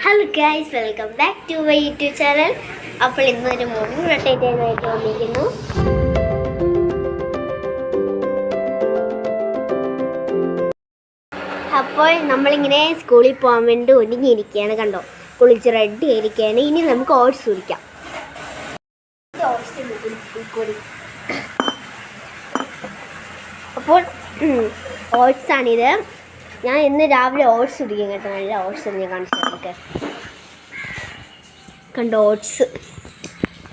Hello guys, welcome back to my YouTube channel. അപ്പോൾ ഇന്നൊരു morning റൊട്ടേറ്റായിട്ട് വന്നിരിക്കുന്നു. അപ്പോൾ നമ്മളിങ്ങനെ സ്കൂളിൽ പോകാൻ വേണ്ടി ഒരുങ്ങിയിരിക്കുകയാണ്. കണ്ടോ, കുളിച്ച് റെഡി ആയിരിക്കുകയാണ്. ഇനി നമുക്ക് ഓട്സ് കുടിക്കാം. അപ്പോൾ ഓട്സാണിത്. ഞാൻ ഇന്ന് രാവിലെ ഓട്സ് കുടിക്കും കേട്ടോ. നല്ല ഓട്സ് ഞാൻ കാണിച്ചു നമുക്ക്. കണ്ടോ, ഓട്സ്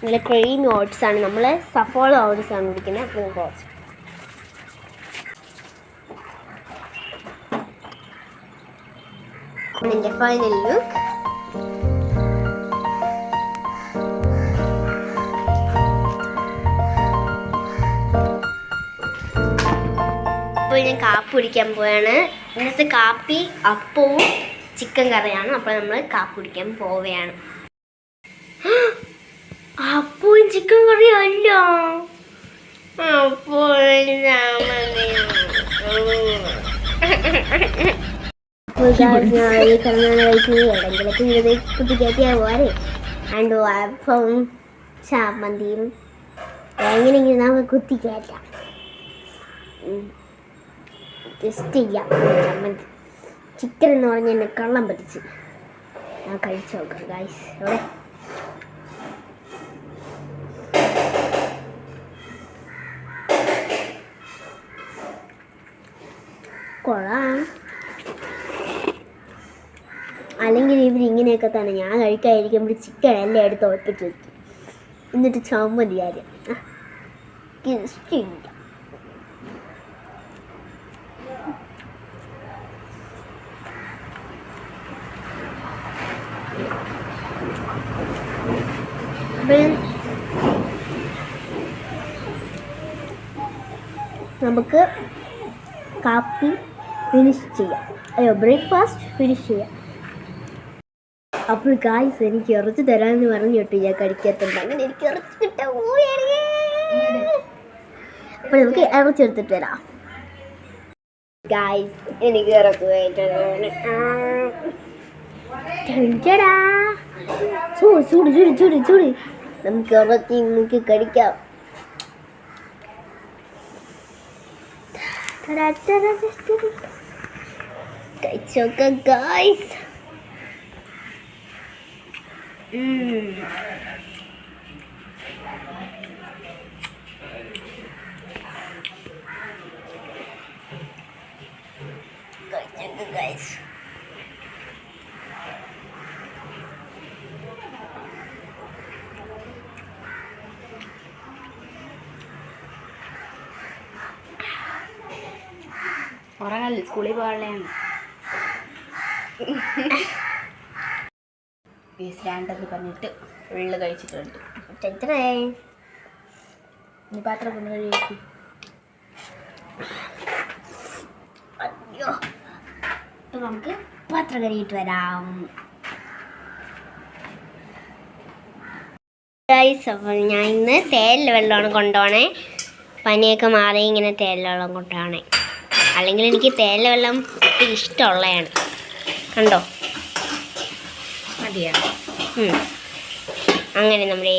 നല്ല ക്രീമി ഓട്സാണ്. നമ്മൾ സഫോള ഓട്സാണ് കുടിക്കുന്നത്. അപ്പോൾ നമുക്ക് ഓട്സ് എൻ്റെ ഫൈനൽ ലുക്ക്. അപ്പോൾ ഞാൻ കാപ്പി കുടിക്കാൻ പോവുകയാണ്. ഇന്നത്തെ കാപ്പി അപ്പവും ചിക്കൻ കറിയാണ്. അപ്പോൾ നമ്മൾ കാപ്പി കുടിക്കാൻ പോവുകയാണ്. അപ്പവും ചിക്കൻ കറിയും അല്ല, അപ്പോൾ എവിടെങ്കിലൊക്കെ കുത്തിക്കയറ്റിയാൽ പോരെ. ആൻഡ് അപ്പവും ചമ്മന്തിയും എങ്ങനെയെങ്കിലും നമുക്ക് കുത്തിക്കയറ്റാം. ജസ്റ്റ് ചെയ്യാം. ചമ്മന്തി ചിക്കൻ എന്ന് പറഞ്ഞ് എന്നെ കള്ളം പറ്റിച്ച് ഞാൻ കഴിച്ചു നോക്കാം ഗൈസ്. എവിടെ കൊള്ളാം. അല്ലെങ്കിൽ ഇവരിങ്ങനെയൊക്കെ തന്നെ ഞാൻ കഴിക്കാതിരിക്കുമ്പോൾ ചിക്കൻ എല്ലാം എടുത്ത് ഉറപ്പിച്ച് വെക്കും. എന്നിട്ട് ചമ്മന്തി കാര്യം ഇഷ്ടമില്ല. നമുക്ക് കാപ്പി ഫിനിഷ് ചെയ്യാം. ബ്രേക്ക്ഫാസ്റ്റ് ഫിനിഷ് ചെയ്യാം. അപ്പോൾ ഗായ്സ്, എനിക്ക് ഇറച്ചി തരാമെന്ന് പറഞ്ഞു കേട്ടു. ഞാൻ കഴിക്കാത്തുണ്ട്. അങ്ങനെ എനിക്ക് ഇറച്ചി കിട്ടാൻ പോവുകയാണ്. അപ്പോൾ നമുക്ക് ഇറച്ചി എടുത്തിട്ട് വരാം ഗായ്സ്. എനിക്ക് ഇറച്ചി ചൂട് ചൂട് ചൂട് ചൂട്. നമുക്ക് ഇറച്ചി നമുക്ക് കഴിക്കാം. കഴിച്ചോക്കാം ഗായ്സ്. കഴിച്ചോക്കാം ഗായ്സ്. ഉറങ്ങല്ലേ, സ്കൂളിൽ പോകാനുള്ളതാണ്. രണ്ടെന്ന് പറഞ്ഞിട്ട് വെള്ളം കഴിച്ചിട്ടുണ്ട്. ഇനി പാത്രം കൊണ്ട് കഴിക്കും. അയ്യോ, നമുക്ക് പാത്രം കഴുകിയിട്ട് വരാം. അപ്പോൾ ഞാൻ ഇന്ന് തേയില വെള്ളമാണ് കൊണ്ടുപോകണേ. പനിയൊക്കെ മാറി ഇങ്ങനെ തേയില വെള്ളം കൊണ്ടുപോകണേ. അല്ലെങ്കിൽ എനിക്ക് തേയില വെള്ളം ഒത്തിരി ഇഷ്ടമുള്ളതാണ്. കണ്ടോ, മതിയാ. അങ്ങനെ നമ്മുടെ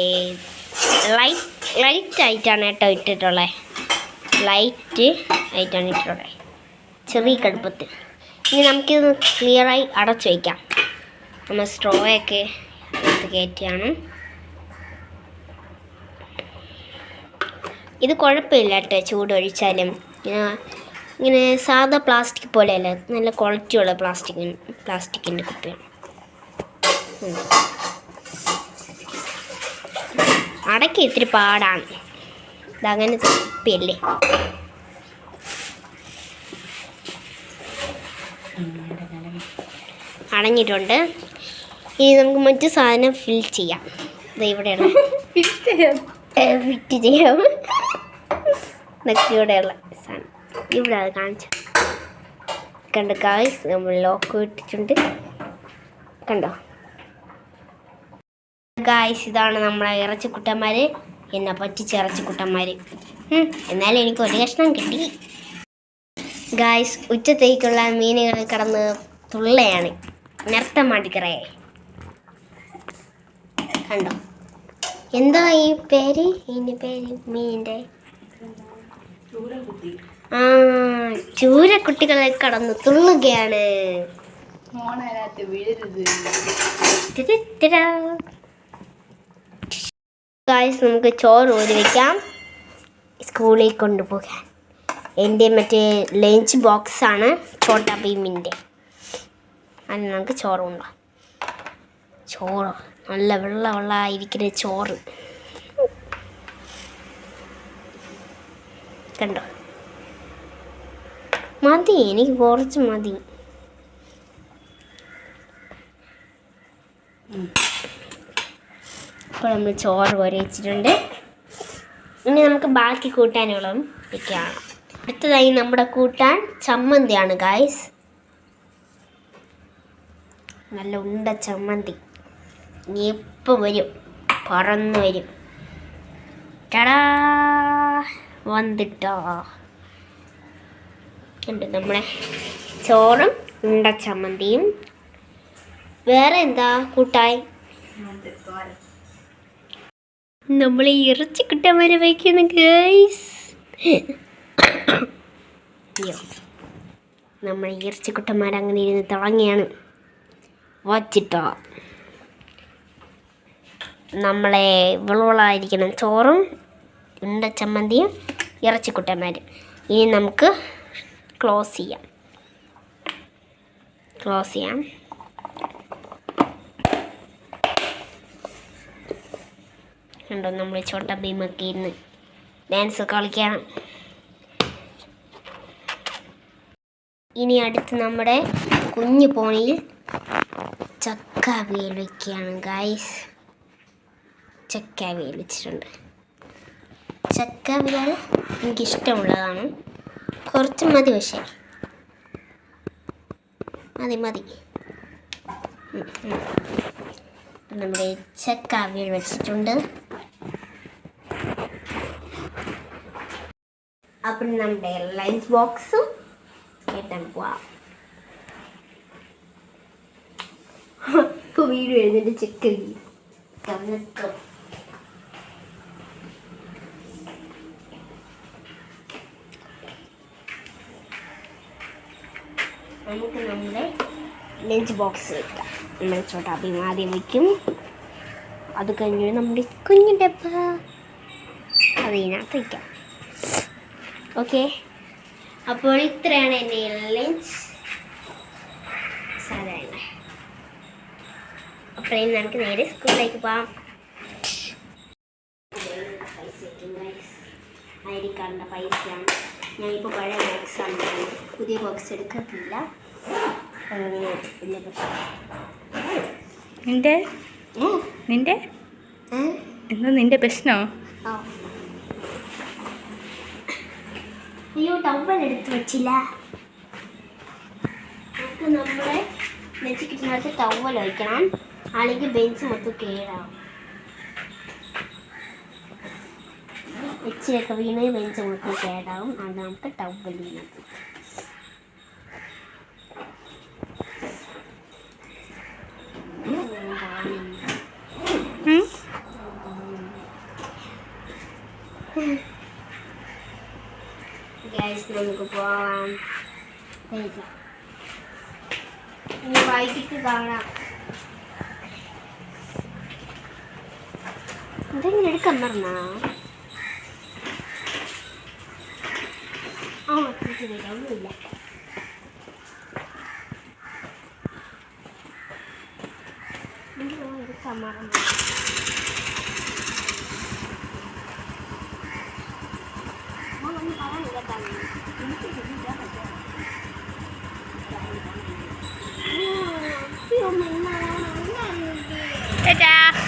ലൈറ്റ് ആയിട്ടാണ് കേട്ടോ ഇട്ടിട്ടുള്ളത്. ലൈറ്റ് ആയിട്ടാണ് ഇട്ടിട്ടുള്ളത്, ചെറിയ കടുപ്പത്തിൽ. ഇനി നമുക്കിത് ക്ലിയറായി അടച്ചു വയ്ക്കാം. നമ്മൾ സ്ട്രോയൊക്കെ എടുത്ത് കയറ്റിയാണ്. ഇത് കുഴപ്പമില്ല കേട്ടോ, ചൂടൊഴിച്ചാലും. ഇങ്ങനെ സാധാ പ്ലാസ്റ്റിക് പോലെയല്ല, നല്ല ക്വാളിറ്റിയുള്ള പ്ലാസ്റ്റിക്കിൻ്റെ കുപ്പിയാണ്. അടയ്ക്ക് ഇത്തിരി പാടാണ്. ഇതങ്ങനെ കുപ്പിയല്ലേ. അടഞ്ഞിട്ടുണ്ട്. ഇനി നമുക്ക് മറ്റു സാധനം ഫിൽ ചെയ്യാം. ഇത് ഇവിടെയുള്ള ഫിറ്റ് ചെയ്യാം. ഇതൊക്കെ ഇവിടെയുള്ള സാധനം ഇവിടെ അത് കാണിച്ചു. കണ്ടോ ഗായ്സ്, നമ്മൾ ലോക്ക് ഇട്ടിട്ടുണ്ട്. കണ്ടോ ഗായ്സ്, ഇതാണ് നമ്മളെ ഇറച്ചിക്കുട്ടന്മാർ. എന്നെ പറ്റിച്ച ഇറച്ചിക്കുട്ടന്മാർ. എന്നാലും എനിക്ക് ഒരു കഷ്ണം കിട്ടി. ഗായ്സ്, ഉച്ചത്തേക്കുള്ള മീനുകൾ കിടന്ന് തുള്ളയാണ്. നൃത്തം മാറ്റിക്കറേ. കണ്ടോ? എന്താ ഈ പേര്? ഇതിൻ്റെ പേര് മീനിൻ്റെ ചൂരക്കുട്ടികളെ കടന്ന് തുള്ളുകയാണ്. ഗായ്സ്, നമുക്ക് ചോറ് ഊരി വയ്ക്കാം സ്കൂളിൽ കൊണ്ടുപോകാൻ. എൻ്റെ മറ്റേ ലഞ്ച് ബോക്സാണ് ചോട്ടാ ഭീമിൻ്റെ. അതിന് നമുക്ക് ചോറുണ്ടോ? ചോറ് നല്ല വെള്ളമായിരിക്കുന്ന ചോറ് കണ്ടോ? മതി, എനിക്ക് കുറച്ച് മതി. ഇപ്പോൾ നമ്മൾ ചോറ് കോരി വെച്ചിട്ടുണ്ട്. ഇനി നമുക്ക് ബാക്കി കൂട്ടാനുകളും ഒക്കെയാണ്. അടുത്തതായി നമ്മുടെ കൂട്ടാൻ ചമ്മന്തിയാണ് ഗായ്സ്. നല്ല ഉണ്ട ചമ്മന്തി. ഇനി എപ്പോൾ വരും? പറന്ന് വരും. ടടാ, വന്നിട്ടോ. ഉണ്ട് നമ്മുടെ ചോറും ഉണ്ട ചമ്മന്തിയും. വേറെ എന്താ കൂട്ടായി? നമ്മൾ ഇറച്ചി കുട്ടന്മാരെ വയ്ക്കുന്ന ഗൈസ്. അയ്യോ, നമ്മൾ ഇറച്ചിക്കുട്ടന്മാരങ്ങനെ ഇരുന്ന് തിളങ്ങിയാണ് വച്ചിട്ടോ. നമ്മളെ വിളവളായിരിക്കണം ചോറും ഉണ്ട ചമ്മന്തിയും ഇറച്ചിക്കുട്ടന്മാരും. ഇനി നമുക്ക് ക്ലോസ് ചെയ്യാം. കണ്ടോ, നമ്മൾ ചോട്ടാ ഭീമൊക്കെ ഇരുന്ന് ഡാൻസ് കളിക്കണം. ഇനി അടുത്ത് നമ്മുടെ കുഞ്ഞു പോണിയിൽ ചക്കാവിയൽ വയ്ക്കുകയാണ് ഗായ്സ്. ചക്കാവിയൽ വെച്ചിട്ടുണ്ട്. ചക്കാവിയൽ എനിക്കിഷ്ടമുള്ളതാണ്. കുറച്ച് മതി, പക്ഷേ മതി. നമ്മുടെ ചക്കാവിയൽ വെച്ചിട്ടുണ്ട്. അപ്പം നമ്മുടെ ലഞ്ച് ബോക്സും കേട്ടാൻ പോവാം. ഇപ്പോൾ വീട് എഴുതിൻ്റെ ചിക്കൻ നമുക്ക് നമ്മുടെ ലഞ്ച് ബോക്സ് വയ്ക്കാം. നമ്മൾ ചോട്ടാ ഭീം ആദ്യം വയ്ക്കും. അത് കഴിഞ്ഞ് നമ്മുടെ കുഞ്ഞു ഡബ്ബ അതിനകത്ത് വയ്ക്കാം. ഓക്കെ, അപ്പോൾ ഇത്രയാണ് എൻ്റെ ലഞ്ച് സാധാരണ. അപ്പോൾ ഇനി നമുക്ക് നേരെ സ്കൂളിലേക്ക് പോകാം. ഐ.ഡി. കാർഡിൻ്റെ പൈസയാണ്. ഞാനിപ്പോൾ പഴയ ബോക്സാണ്, പുതിയ ബോക്സ് എടുക്കത്തില്ല. വലിയ പ്രശ്നം. നിന്റെ പ്രശ്നോ? അയ്യോ, ടവൽ എടുത്ത് വെച്ചില്ല. നമുക്ക് നമ്മുടെ നെച്ച് കിട്ടുന്നിടത്ത് ടവൽ വയ്ക്കണം, അല്ലെങ്കിൽ ബെഞ്ച് മൊത്തം കേടാവും. എച്ചിലൊക്കെ വീണ് ബെഞ്ച് മൊത്തം കേടാവും. അത് നമുക്ക് ടവൽ വീണത്. നമുക്ക് പോവാം. ഇനി വൈകിട്ട് കാണാം. എന്തെങ്കിലും എടുക്കാൻ പറഞ്ഞാ ഒന്നുമില്ല. എടുക്കാൻ മറന്നു. Ta-da!